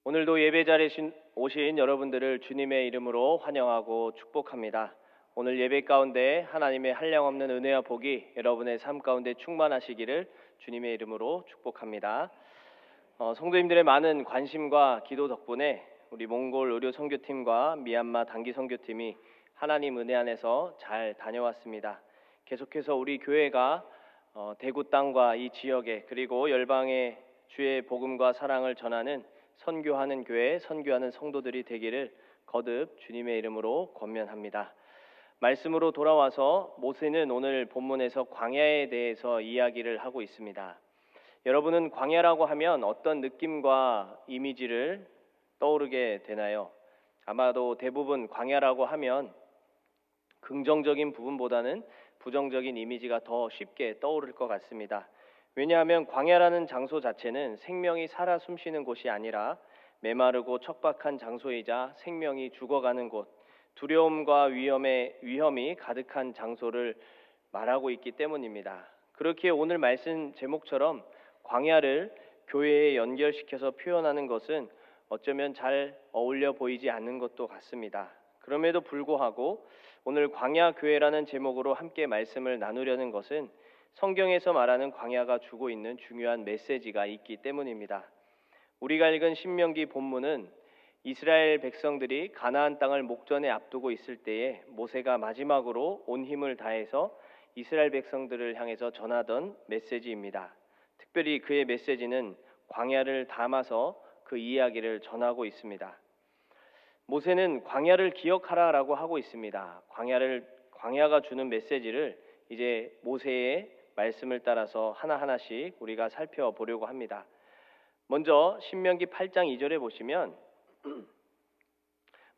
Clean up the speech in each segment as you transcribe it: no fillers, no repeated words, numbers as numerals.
오늘도 예배 자리에 오신 여러분들을 주님의 이름으로 환영하고 축복합니다. 오늘 예배 가운데 하나님의 한량없는 은혜와 복이 여러분의 삶 가운데 충만하시기를 주님의 이름으로 축복합니다. 성도님들의 많은 관심과 기도 덕분에 우리 몽골 의료 선교팀과 미얀마 단기 선교팀이 하나님 은혜 안에서 잘 다녀왔습니다. 계속해서 우리 교회가 대구 땅과 이 지역에 그리고 열방에 주의 복음과 사랑을 전하는 선교하는 교회, 선교하는 성도들이 되기를 거듭 주님의 이름으로 권면합니다. 말씀으로 돌아와서 모세는 오늘 본문에서 광야에 대해서 이야기를 하고 있습니다. 여러분은 광야라고 하면 어떤 느낌과 이미지를 떠오르게 되나요? 아마도 대부분 광야라고 하면 긍정적인 부분보다는 부정적인 이미지가 더 쉽게 떠오를 것 같습니다. 왜냐하면 광야라는 장소 자체는 생명이 살아 숨쉬는 곳이 아니라 메마르고 척박한 장소이자 생명이 죽어가는 곳, 두려움과 위험이 가득한 장소를 말하고 있기 때문입니다. 그렇기에 오늘 말씀 제목처럼 광야를 교회에 연결시켜서 표현하는 것은 어쩌면 잘 어울려 보이지 않는 것도 같습니다. 그럼에도 불구하고 오늘 광야교회라는 제목으로 함께 말씀을 나누려는 것은 성경에서 말하는 광야가 주고 있는 중요한 메시지가 있기 때문입니다. 우리가 읽은 신명기 본문은 이스라엘 백성들이 가나안 땅을 목전에 앞두고 있을 때에 모세가 마지막으로 온 힘을 다해서 이스라엘 백성들을 향해서 전하던 메시지입니다. 특별히 그의 메시지는 광야를 담아서 그 이야기를 전하고 있습니다. 모세는 광야를 기억하라라고 하고 있습니다. 광야가 주는 메시지를 이제 모세의 말씀을 따라서 하나하나씩 우리가 살펴보려고 합니다. 먼저 신명기 8장 2절에 보시면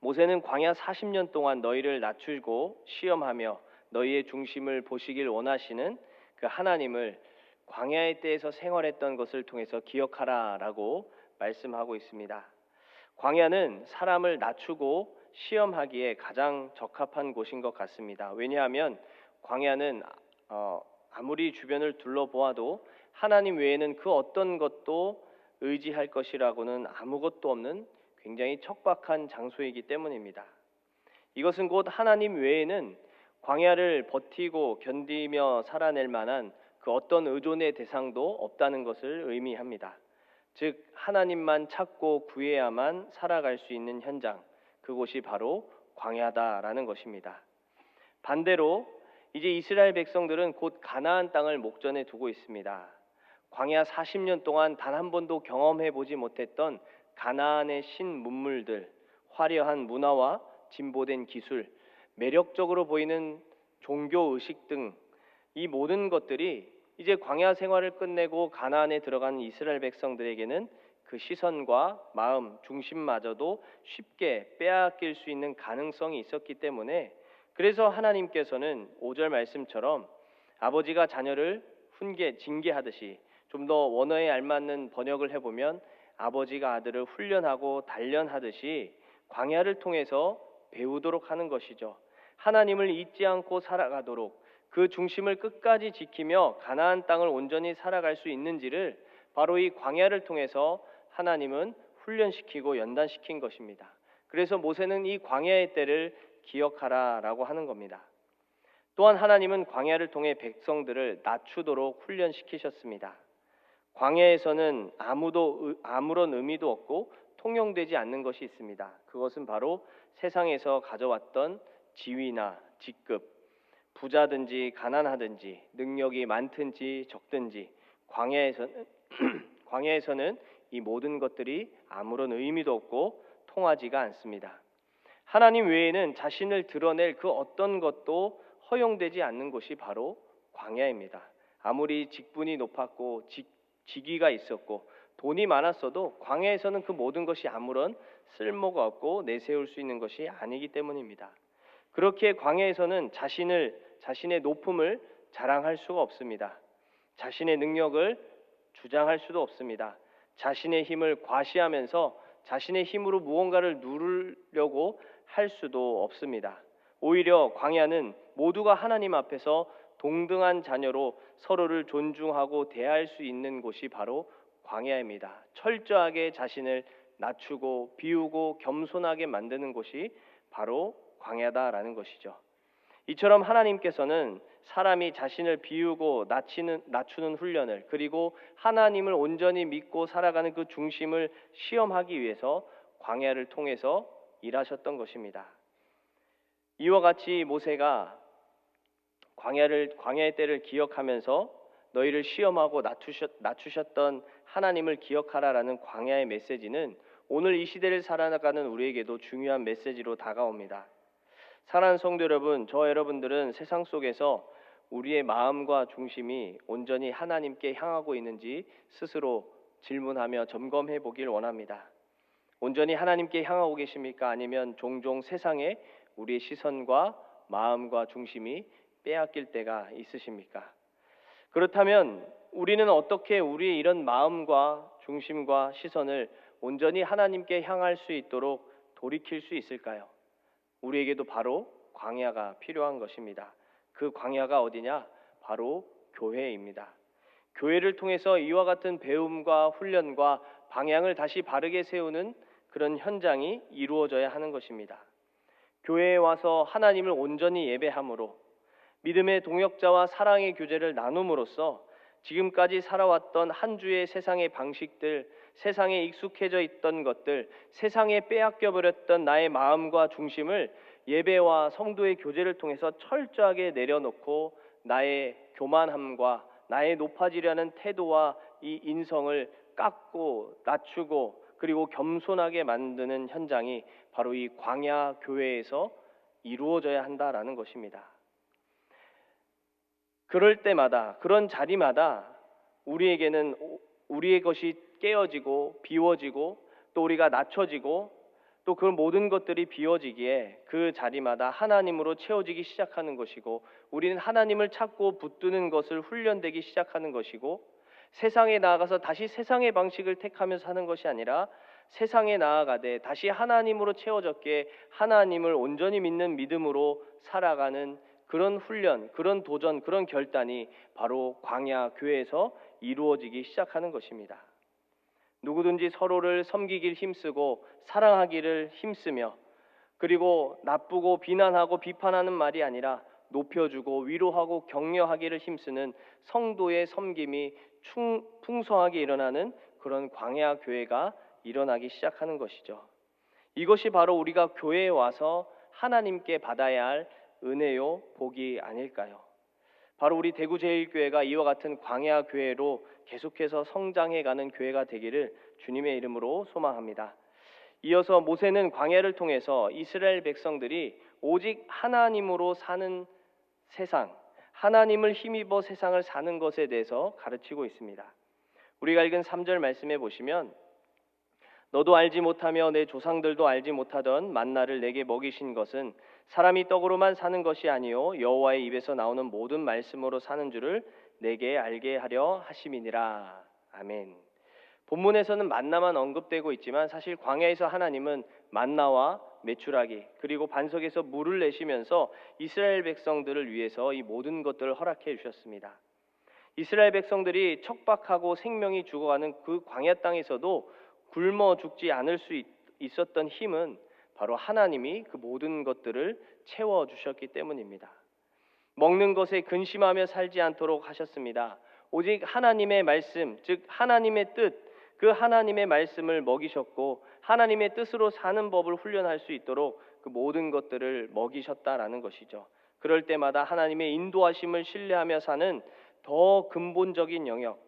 모세는 광야 40년 동안 너희를 낮추고 시험하며 너희의 중심을 보시길 원하시는 그 하나님을 광야의 때에서 생활했던 것을 통해서 기억하라라고 말씀하고 있습니다. 광야는 사람을 낮추고 시험하기에 가장 적합한 곳인 것 같습니다. 왜냐하면 광야는 아무리 주변을 둘러보아도 하나님 외에는 그 어떤 것도 의지할 것이라고는 아무것도 없는 굉장히 척박한 장소이기 때문입니다. 이것은 곧 하나님 외에는 광야를 버티고 견디며 살아낼 만한 그 어떤 의존의 대상도 없다는 것을 의미합니다. 즉 하나님만 찾고 구해야만 살아갈 수 있는 현장, 그곳이 바로 광야다라는 것입니다. 반대로 이제 이스라엘 백성들은 곧 가나안 땅을 목전에 두고 있습니다. 광야 40년 동안 단 한 번도 경험해 보지 못했던 가나안의 신문물들, 화려한 문화와 진보된 기술, 매력적으로 보이는 종교 의식 등 이 모든 것들이 이제 광야 생활을 끝내고 가나안에 들어간 이스라엘 백성들에게는 그 시선과 마음, 중심마저도 쉽게 빼앗길 수 있는 가능성이 있었기 때문에 그래서 하나님께서는 5절 말씀처럼 아버지가 자녀를 징계하듯이 좀 더 원어에 알맞는 번역을 해보면 아버지가 아들을 훈련하고 단련하듯이 광야를 통해서 배우도록 하는 것이죠. 하나님을 잊지 않고 살아가도록 그 중심을 끝까지 지키며 가나안 땅을 온전히 살아갈 수 있는지를 바로 이 광야를 통해서 하나님은 훈련시키고 연단시킨 것입니다. 그래서 모세는 이 광야의 때를 기억하라라고 하는 겁니다. 또한 하나님은 광야를 통해 백성들을 낮추도록 훈련시키셨습니다. 광야에서는 아무런 의미도 없고 통용되지 않는 것이 있습니다. 그것은 바로 세상에서 가져왔던 지위나 직급, 부자든지 가난하든지 능력이 많든지 적든지 광야에서는 이 모든 것들이 아무런 의미도 없고 통하지가 않습니다. 하나님 외에는 자신을 드러낼 그 어떤 것도 허용되지 않는 곳이 바로 광야입니다. 아무리 직분이 높았고 직위가 있었고 돈이 많았어도 광야에서는 그 모든 것이 아무런 쓸모가 없고 내세울 수 있는 것이 아니기 때문입니다. 그렇게 광야에서는 자신의 높음을 자랑할 수가 없습니다. 자신의 능력을 주장할 수도 없습니다. 자신의 힘을 과시하면서 자신의 힘으로 무언가를 누리려고 할 수도 없습니다. 오히려 광야는 모두가 하나님 앞에서 동등한 자녀로 서로를 존중하고 대할 수 있는 곳이 바로 광야입니다. 철저하게 자신을 낮추고 비우고 겸손하게 만드는 곳이 바로 광야다라는 것이죠. 이처럼 하나님께서는 사람이 자신을 비우고 낮추는 훈련을, 그리고 하나님을 온전히 믿고 살아가는 그 중심을 시험하기 위해서 광야를 통해서 일하셨던 것입니다. 이와 같이 모세가 광야의 때를 기억하면서 너희를 시험하고 낮추셨던 하나님을 기억하라라는 광야의 메시지는 오늘 이 시대를 살아가는 우리에게도 중요한 메시지로 다가옵니다. 사랑하는 성도 여러분, 저 여러분들은 세상 속에서 우리의 마음과 중심이 온전히 하나님께 향하고 있는지 스스로 질문하며 점검해 보길 원합니다. 온전히 하나님께 향하고 계십니까? 아니면 종종 세상에 우리의 시선과 마음과 중심이 빼앗길 때가 있으십니까? 그렇다면 우리는 어떻게 우리의 이런 마음과 중심과 시선을 온전히 하나님께 향할 수 있도록 돌이킬 수 있을까요? 우리에게도 바로 광야가 필요한 것입니다. 그 광야가 어디냐? 바로 교회입니다. 교회를 통해서 이와 같은 배움과 훈련과 방향을 다시 바르게 세우는 그런 현장이 이루어져야 하는 것입니다. 교회에 와서 하나님을 온전히 예배함으로 믿음의 동역자와 사랑의 교제를 나눔으로써 지금까지 살아왔던 한 주의 세상의 방식들, 세상에 익숙해져 있던 것들, 세상에 빼앗겨 버렸던 나의 마음과 중심을 예배와 성도의 교제를 통해서 철저하게 내려놓고 나의 교만함과 나의 높아지려는 태도와 이 인성을 깎고 낮추고 그리고 겸손하게 만드는 현장이 바로 이 광야 교회에서 이루어져야 한다라는 것입니다. 그럴 때마다, 그런 자리마다 우리에게는 우리의 것이 깨어지고 비워지고 또 우리가 낮춰지고 또 그 모든 것들이 비워지기에 그 자리마다 하나님으로 채워지기 시작하는 것이고, 우리는 하나님을 찾고 붙드는 것을 훈련되기 시작하는 것이고, 세상에 나아가서 다시 세상의 방식을 택하며 사는 것이 아니라 세상에 나아가되 다시 하나님으로 채워졌기에 하나님을 온전히 믿는 믿음으로 살아가는 그런 훈련, 그런 도전, 그런 결단이 바로 광야 교회에서 이루어지기 시작하는 것입니다. 누구든지 서로를 섬기길 힘쓰고 사랑하기를 힘쓰며, 그리고 나쁘고 비난하고 비판하는 말이 아니라 높여주고 위로하고 격려하기를 힘쓰는 성도의 섬김이 풍성하게 일어나는 그런 광야 교회가 일어나기 시작하는 것이죠. 이것이 바로 우리가 교회에 와서 하나님께 받아야 할 은혜요 복이 아닐까요? 바로 우리 대구제일교회가 이와 같은 광야 교회로 계속해서 성장해가는 교회가 되기를 주님의 이름으로 소망합니다. 이어서 모세는 광야를 통해서 이스라엘 백성들이 오직 하나님으로 사는 세상, 하나님을 힘입어 세상을 사는 것에 대해서 가르치고 있습니다. 우리가 읽은 3절 말씀에 보시면 너도 알지 못하며 내 조상들도 알지 못하던 만나를 내게 먹이신 것은 사람이 떡으로만 사는 것이 아니요 여호와의 입에서 나오는 모든 말씀으로 사는 줄을 내게 알게 하려 하심이니라. 아멘. 본문에서는 만나만 언급되고 있지만 사실 광야에서 하나님은 만나와 메추라기 그리고 반석에서 물을 내시면서 이스라엘 백성들을 위해서 이 모든 것들을 허락해 주셨습니다. 이스라엘 백성들이 척박하고 생명이 죽어가는 그 광야 땅에서도 굶어 죽지 않을 수 있었던 힘은 바로 하나님이 그 모든 것들을 채워주셨기 때문입니다. 먹는 것에 근심하며 살지 않도록 하셨습니다. 오직 하나님의 말씀, 즉 하나님의 뜻, 그 하나님의 말씀을 먹이셨고 하나님의 뜻으로 사는 법을 훈련할 수 있도록 그 모든 것들을 먹이셨다라는 것이죠. 그럴 때마다 하나님의 인도하심을 신뢰하며 사는 더 근본적인 영역,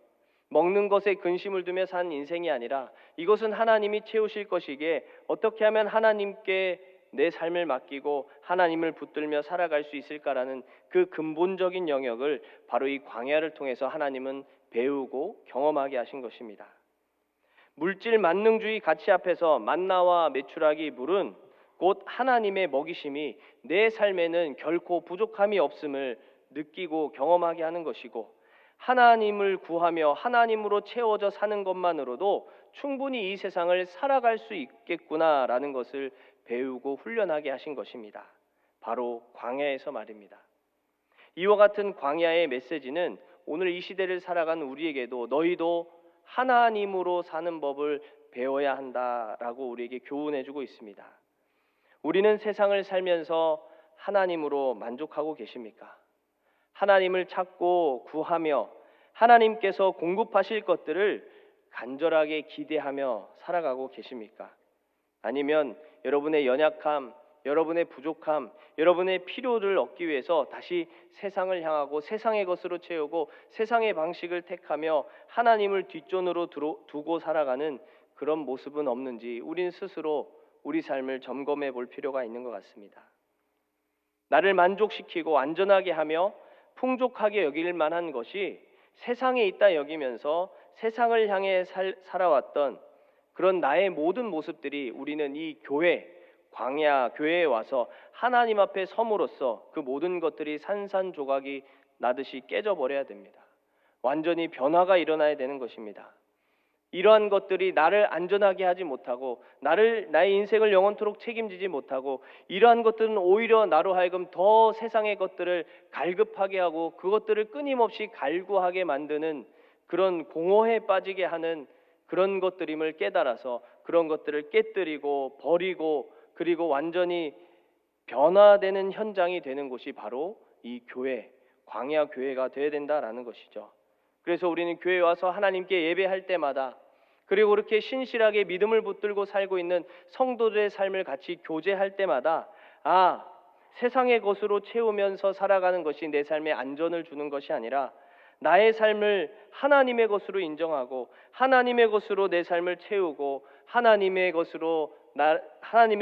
먹는 것에 근심을 두며 사는 인생이 아니라 이것은 하나님이 채우실 것이기에 어떻게 하면 하나님께 내 삶을 맡기고 하나님을 붙들며 살아갈 수 있을까라는 그 근본적인 영역을 바로 이 광야를 통해서 하나님은 배우고 경험하게 하신 것입니다. 물질 만능주의 가치 앞에서 만나와 메추라기 물은 곧 하나님의 먹이심이 내 삶에는 결코 부족함이 없음을 느끼고 경험하게 하는 것이고, 하나님을 구하며 하나님으로 채워져 사는 것만으로도 충분히 이 세상을 살아갈 수 있겠구나라는 것을 배우고 훈련하게 하신 것입니다. 바로 광야에서 말입니다. 이와 같은 광야의 메시지는 오늘 이 시대를 살아가는 우리에게도 너희도 하나님으로 사는 법을 배워야 한다라고 우리에게 교훈해주고 있습니다. 우리는 세상을 살면서 하나님으로 만족하고 계십니까? 하나님을 찾고 구하며 하나님께서 공급하실 것들을 간절하게 기대하며 살아가고 계십니까? 아니면 여러분의 연약함, 여러분의 부족함, 여러분의 필요를 얻기 위해서 다시 세상을 향하고 세상의 것으로 채우고 세상의 방식을 택하며 하나님을 뒷전으로 두고 살아가는 그런 모습은 없는지 우린 스스로 우리 삶을 점검해 볼 필요가 있는 것 같습니다. 나를 만족시키고 안전하게 하며 풍족하게 여길 만한 것이 세상에 있다 여기면서 세상을 향해 살아왔던 그런 나의 모든 모습들이 우리는 이 교회, 광야 교회에 와서 하나님 앞에 섬으로써 그 모든 것들이 산산조각이 나듯이 깨져버려야 됩니다. 완전히 변화가 일어나야 되는 것입니다. 이러한 것들이 나를 안전하게 하지 못하고 나의 인생을 영원토록 책임지지 못하고 이러한 것들은 오히려 나로 하여금 더 세상의 것들을 갈급하게 하고 그것들을 끊임없이 갈구하게 만드는 그런 공허에 빠지게 하는 그런 것들임을 깨달아서 그런 것들을 깨뜨리고 버리고 그리고 완전히 변화되는 현장이 되는 곳이 바로 이 교회, 광야 교회가 되어야 된다라는 것이죠. 그래서 우리는 교회에 와서 하나님께 예배할 때마다 그리고 그렇게 신실하게 믿음을 붙들고 살고 있는 성도들의 삶을 같이 교제할 때마다 세상의 것으로 채우면서 살아가는 것이 내 삶에 안전을 주는 것이 아니라 나의 삶을 하나님의 것으로 인정하고 하나님의 것으로 내 삶을 채우고 하나님의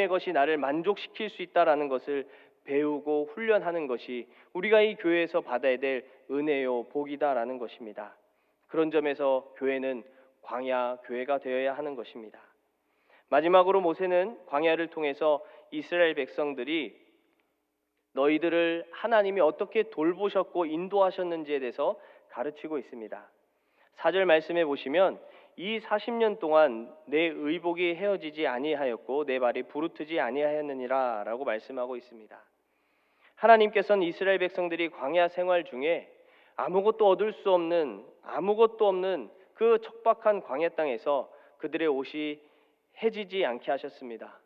것이 나를 만족시킬 수 있다라는 것을 배우고 훈련하는 것이 우리가 이 교회에서 받아야 될 은혜요 복이다라는 것입니다. 그런 점에서 교회는 광야 교회가 되어야 하는 것입니다. 마지막으로 모세는 광야를 통해서 이스라엘 백성들이 너희들을 하나님이 어떻게 돌보셨고 인도하셨는지에 대해서 가르치고 있습니다. 4절 말씀해 보시면 이 40년 동안 내 의복이 헤어지지 아니하였고 내 발이 부르트지 아니하였느니라 라고 말씀하고 있습니다. 하나님께서는 이스라엘 백성들이 광야 생활 중에 아무것도 얻을 수 없는 아무것도 없는 그 척박한 광야 땅에서 그들의 옷이 해지지 않게 하셨습니다.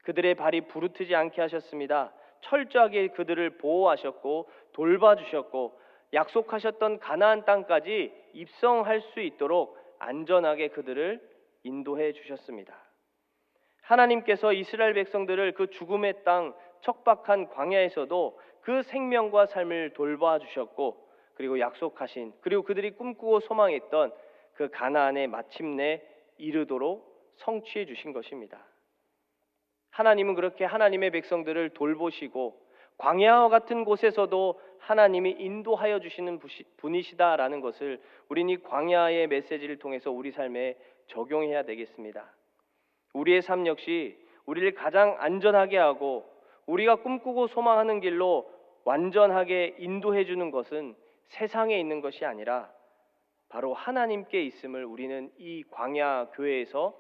그들의 발이 부르트지 않게 하셨습니다. 철저하게 그들을 보호하셨고 돌봐주셨고 약속하셨던 가나안 땅까지 입성할 수 있도록 안전하게 그들을 인도해 주셨습니다. 하나님께서 이스라엘 백성들을 그 죽음의 땅 척박한 광야에서도 그 생명과 삶을 돌봐 주셨고 그리고 약속하신 그리고 그들이 꿈꾸고 소망했던 그 가나안에 마침내 이르도록 성취해 주신 것입니다. 하나님은 그렇게 하나님의 백성들을 돌보시고 광야와 같은 곳에서도 하나님이 인도하여 주시는 분이시다라는 것을 우리는 이 광야의 메시지를 통해서 우리 삶에 적용해야 되겠습니다. 우리의 삶 역시 우리를 가장 안전하게 하고 우리가 꿈꾸고 소망하는 길로 완전하게 인도해 주는 것은 세상에 있는 것이 아니라 바로 하나님께 있음을 우리는 이 광야 교회에서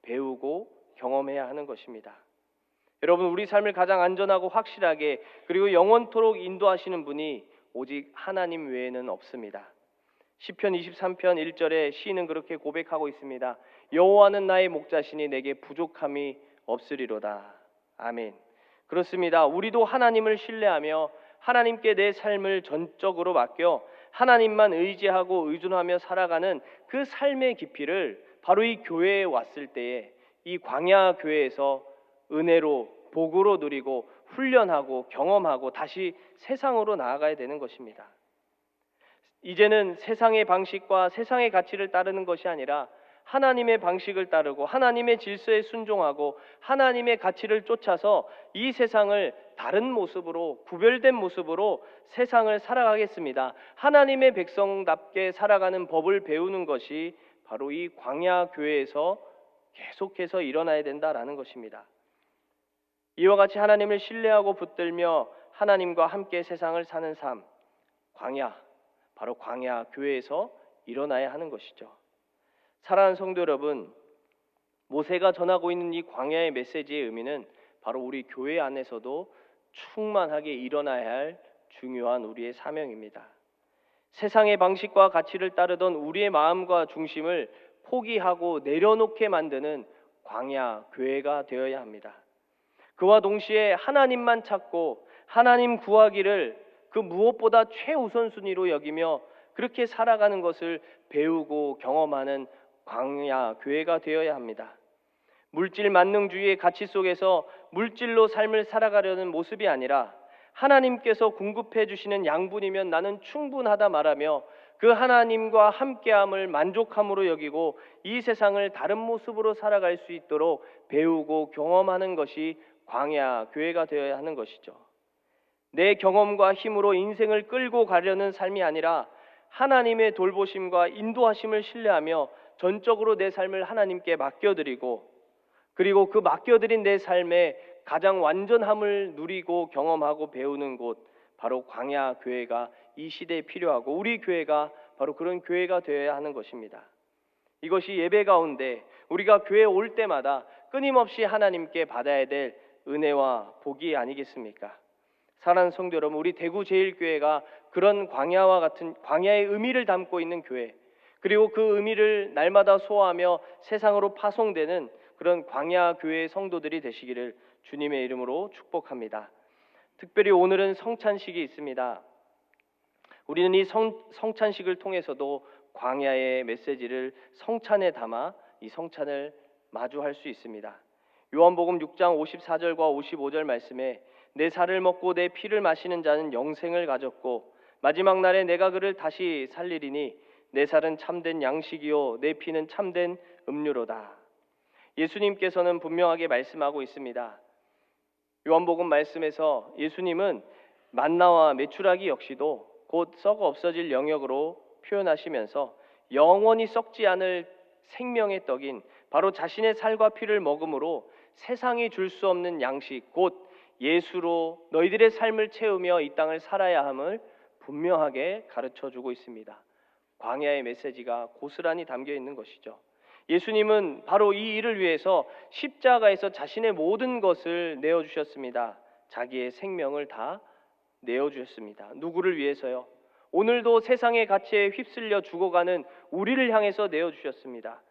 배우고 경험해야 하는 것입니다. 여러분, 우리 삶을 가장 안전하고 확실하게 그리고 영원토록 인도하시는 분이 오직 하나님 외에는 없습니다. 시편 23편 1절에 시인은 그렇게 고백하고 있습니다. 여호와는 나의 목자시니 내게 부족함이 없으리로다. 아멘. 그렇습니다. 우리도 하나님을 신뢰하며 하나님께 내 삶을 전적으로 맡겨 하나님만 의지하고 의존하며 살아가는 그 삶의 깊이를 바로 이 교회에 왔을 때에 이 광야 교회에서 은혜로 복으로 누리고 훈련하고 경험하고 다시 세상으로 나아가야 되는 것입니다. 이제는 세상의 방식과 세상의 가치를 따르는 것이 아니라 하나님의 방식을 따르고 하나님의 질서에 순종하고 하나님의 가치를 쫓아서 이 세상을 다른 모습으로 구별된 모습으로 세상을 살아가겠습니다. 하나님의 백성답게 살아가는 법을 배우는 것이 바로 이 광야 교회에서 계속해서 일어나야 된다라는 것입니다. 이와 같이 하나님을 신뢰하고 붙들며 하나님과 함께 세상을 사는 삶, 광야, 바로 광야 교회에서 일어나야 하는 것이죠. 사랑하는 성도 여러분, 모세가 전하고 있는 이 광야의 메시지의 의미는 바로 우리 교회 안에서도 충만하게 일어나야 할 중요한 우리의 사명입니다. 세상의 방식과 가치를 따르던 우리의 마음과 중심을 포기하고 내려놓게 만드는 광야 교회가 되어야 합니다. 그와 동시에 하나님만 찾고 하나님 구하기를 그 무엇보다 최우선순위로 여기며 그렇게 살아가는 것을 배우고 경험하는 광야 교회가 되어야 합니다. 물질 만능주의의 가치 속에서 물질로 삶을 살아가려는 모습이 아니라 하나님께서 공급해 주시는 양분이면 나는 충분하다 말하며 그 하나님과 함께함을 만족함으로 여기고 이 세상을 다른 모습으로 살아갈 수 있도록 배우고 경험하는 것이 광야 교회가 되어야 하는 것이죠. 내 경험과 힘으로 인생을 끌고 가려는 삶이 아니라 하나님의 돌보심과 인도하심을 신뢰하며 전적으로 내 삶을 하나님께 맡겨드리고 그리고 그 맡겨드린 내 삶에 가장 완전함을 누리고 경험하고 배우는 곳 바로 광야 교회가 이 시대에 필요하고 우리 교회가 바로 그런 교회가 되어야 하는 것입니다. 이것이 예배 가운데 우리가 교회에 올 때마다 끊임없이 하나님께 받아야 될 은혜와 복이 아니겠습니까? 사랑하는 성도 여러분, 우리 대구제일교회가 그런 광야와 같은 광야의 의미를 담고 있는 교회, 그리고 그 의미를 날마다 소화하며 세상으로 파송되는 그런 광야 교회의 성도들이 되시기를 주님의 이름으로 축복합니다. 특별히 오늘은 성찬식이 있습니다. 우리는 이 성찬식을 통해서도 광야의 메시지를 성찬에 담아 이 성찬을 마주할 수 있습니다. 요한복음 6장 54절과 55절 말씀에 내 살을 먹고 내 피를 마시는 자는 영생을 가졌고 마지막 날에 내가 그를 다시 살리리니 내 살은 참된 양식이요 내 피는 참된 음료로다. 예수님께서는 분명하게 말씀하고 있습니다. 요한복음 말씀에서 예수님은 만나와 메추라기 역시도 곧 썩어 없어질 영역으로 표현하시면서 영원히 썩지 않을 생명의 떡인 바로 자신의 살과 피를 먹음으로 세상이 줄 수 없는 양식 곧 예수로 너희들의 삶을 채우며 이 땅을 살아야 함을 분명하게 가르쳐주고 있습니다. 광야의 메시지가 고스란히 담겨 있는 것이죠. 예수님은 바로 이 일을 위해서 십자가에서 자신의 모든 것을 내어주셨습니다. 자기의 생명을 다 내어주셨습니다. 누구를 위해서요? 오늘도 세상의 가치에 휩쓸려 죽어가는 우리를 향해서 내어주셨습니다.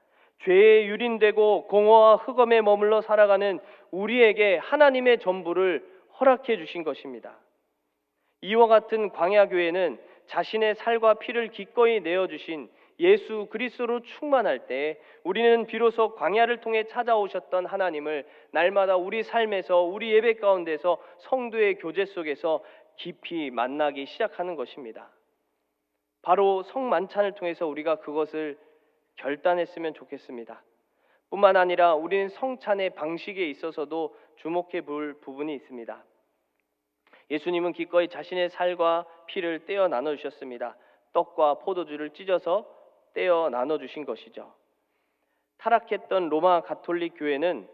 죄에 유린되고 공허와 흑암에 머물러 살아가는 우리에게 하나님의 전부를 허락해 주신 것입니다. 이와 같은 광야교회는 자신의 살과 피를 기꺼이 내어주신 예수 그리스도로 충만할 때 우리는 비로소 광야를 통해 찾아오셨던 하나님을 날마다 우리 삶에서 우리 예배 가운데서 성도의 교제 속에서 깊이 만나기 시작하는 것입니다. 바로 성만찬을 통해서 우리가 그것을 결단했으면 좋겠습니다. 뿐만 아니라 우리는 성찬의 방식에 있어서도 주목해 볼 부분이 있습니다. 예수님은 기꺼이 자신의 살과 피를 떼어 나눠주셨습니다. 떡과 포도주를 찢어서 떼어 나눠주신 것이죠. 타락했던 로마 가톨릭 교회는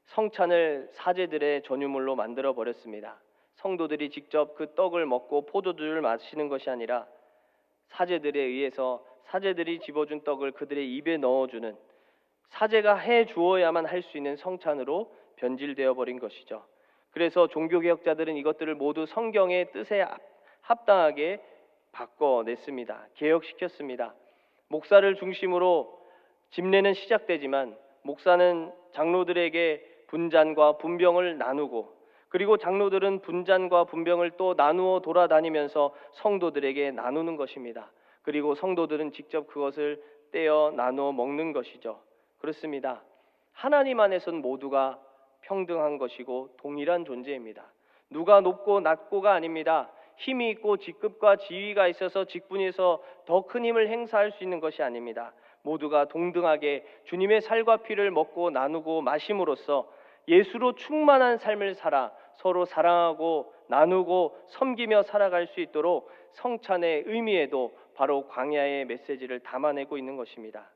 성찬을 사제들의 전유물로 만들어 버렸습니다. 성도들이 직접 그 떡을 먹고 포도주를 마시는 것이 아니라 사제들에 의해서 사제들이 집어준 떡을 그들의 입에 넣어주는 사제가 해 주어야만 할 수 있는 성찬으로 변질되어 버린 것이죠. 그래서 종교개혁자들은 이것들을 모두 성경의 뜻에 합당하게 바꿔냈습니다. 개혁시켰습니다. 목사를 중심으로 집례는 시작되지만 목사는 장로들에게 분잔과 분병을 나누고 그리고 장로들은 분잔과 분병을 또 나누어 돌아다니면서 성도들에게 나누는 것입니다. 그리고 성도들은 직접 그것을 떼어 나누어 먹는 것이죠. 그렇습니다. 하나님 안에서는 모두가 평등한 것이고 동일한 존재입니다. 누가 높고 낮고가 아닙니다. 힘이 있고 직급과 지위가 있어서 직분에서 더 큰 힘을 행사할 수 있는 것이 아닙니다. 모두가 동등하게 주님의 살과 피를 먹고 나누고 마심으로써 예수로 충만한 삶을 살아 서로 사랑하고 나누고 섬기며 살아갈 수 있도록 성찬의 의미에도 바로 광야의 메시지를 담아내고 있는 것입니다.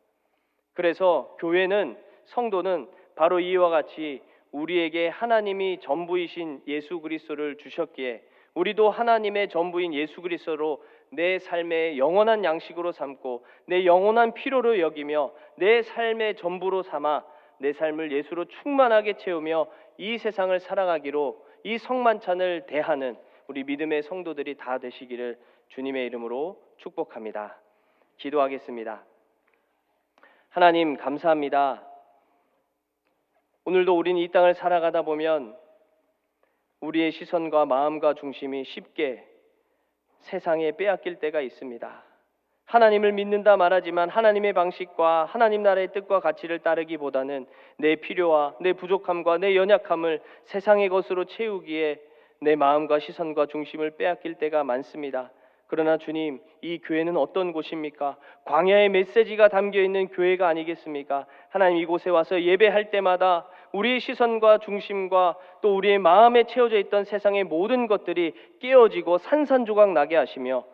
그래서 교회는 성도는 바로 이와 같이 우리에게 하나님이 전부이신 예수 그리스도를 주셨기에 우리도 하나님의 전부인 예수 그리스도로 내 삶의 영원한 양식으로 삼고 내 영원한 필요로 여기며 내 삶의 전부로 삼아 내 삶을 예수로 충만하게 채우며 이 세상을 살아가기로 이 성만찬을 대하는 우리 믿음의 성도들이 다 되시기를 주님의 이름으로 축복합니다. 기도하겠습니다. 하나님 감사합니다. 오늘도 우리는 이 땅을 살아가다 보면 우리의 시선과 마음과 중심이 쉽게 세상에 빼앗길 때가 있습니다. 하나님을 믿는다 말하지만 하나님의 방식과 하나님 나라의 뜻과 가치를 따르기보다는 내 필요와 내 부족함과 내 연약함을 세상의 것으로 채우기에 내 마음과 시선과 중심을 빼앗길 때가 많습니다. 그러나 주님, 이 교회는 어떤 곳입니까? 광야의 메시지가 담겨있는 교회가 아니겠습니까? 하나님, 이곳에 와서 예배할 때마다 우리의 시선과 중심과 또 우리의 마음에 채워져 있던 세상의 모든 것들이 깨어지고 산산조각 나게 하시며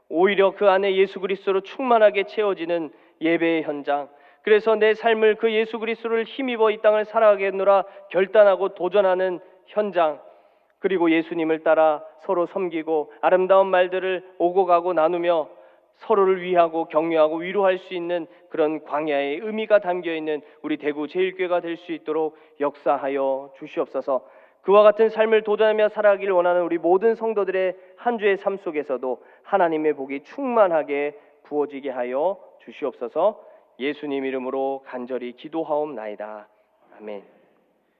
오히려 그 안에 예수 그리스도로 충만하게 채워지는 예배의 현장, 그래서 내 삶을 그 예수 그리스도를 힘입어 이 땅을 살아가겠노라 결단하고 도전하는 현장, 그리고 예수님을 따라 서로 섬기고 아름다운 말들을 오고 가고 나누며 서로를 위하고 격려하고 위로할 수 있는 그런 광야의 의미가 담겨있는 우리 대구 제일교회가 될 수 있도록 역사하여 주시옵소서. 그와 같은 삶을 도전하며 살아가길 원하는 우리 모든 성도들의 한 주의 삶 속에서도 하나님의 복이 충만하게 부어지게 하여 주시옵소서. 예수님 이름으로 간절히 기도하옵나이다. 아멘.